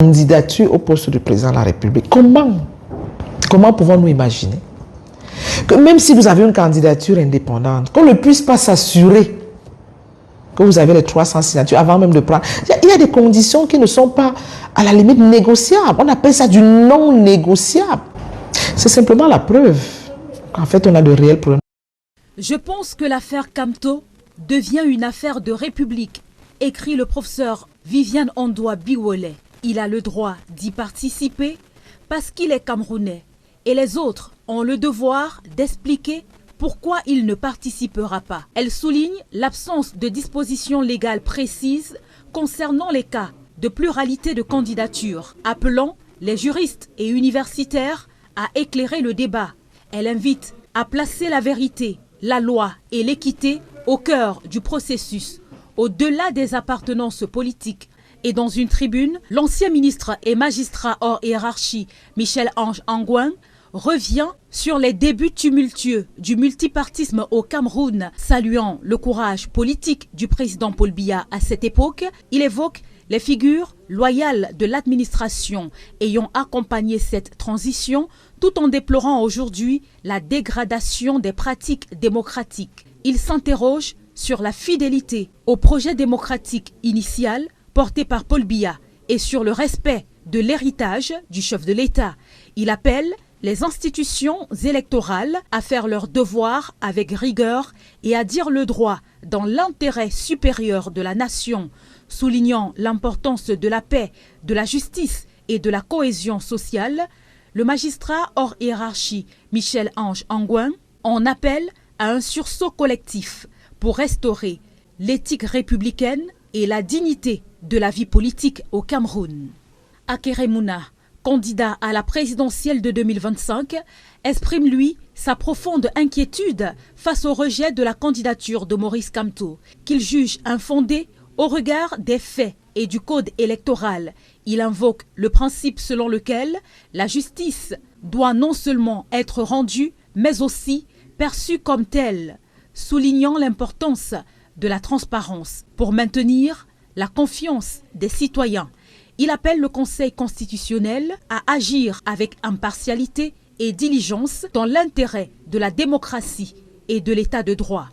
Candidature au poste de président de la République. Comment pouvons-nous imaginer que même si vous avez une candidature indépendante, qu'on ne puisse pas s'assurer que vous avez les 300 signatures avant même de prendre. Il y a des conditions qui ne sont pas à la limite négociables. On appelle ça du non négociable. C'est simplement la preuve qu'en fait on a de réels problèmes. Je pense que l'affaire Kamto devient une affaire de République, écrit le professeur Viviane Ondoa Biwole. Il a le droit d'y participer parce qu'il est camerounais et les autres ont le devoir d'expliquer pourquoi il ne participera pas. Elle souligne l'absence de dispositions légales précises concernant les cas de pluralité de candidatures, appelant les juristes et universitaires à éclairer le débat. Elle invite à placer la vérité, la loi et l'équité au cœur du processus, au-delà des appartenances politiques. Et dans une tribune, l'ancien ministre et magistrat hors hiérarchie, Michel-Ange Angouin, revient sur les débuts tumultueux du multipartisme au Cameroun. Saluant le courage politique du président Paul Biya à cette époque, il évoque les figures loyales de l'administration ayant accompagné cette transition, tout en déplorant aujourd'hui la dégradation des pratiques démocratiques. Il s'interroge sur la fidélité au projet démocratique initial porté par Paul Biya et sur le respect de l'héritage du chef de l'État. Il appelle les institutions électorales à faire leur devoir avec rigueur et à dire le droit dans l'intérêt supérieur de la nation, soulignant l'importance de la paix, de la justice et de la cohésion sociale. Le magistrat hors hiérarchie Michel-Ange Angouin en appelle à un sursaut collectif pour restaurer l'éthique républicaine et la dignité de la vie politique au Cameroun. Akere Mouna, candidat à la présidentielle de 2025, exprime lui sa profonde inquiétude face au rejet de la candidature de Maurice Kamto, qu'il juge infondée au regard des faits et du code électoral. Il invoque le principe selon lequel la justice doit non seulement être rendue, mais aussi perçue comme telle, soulignant l'importance de la transparence pour maintenir la confiance des citoyens. Il appelle le Conseil constitutionnel à agir avec impartialité et diligence dans l'intérêt de la démocratie et de l'état de droit.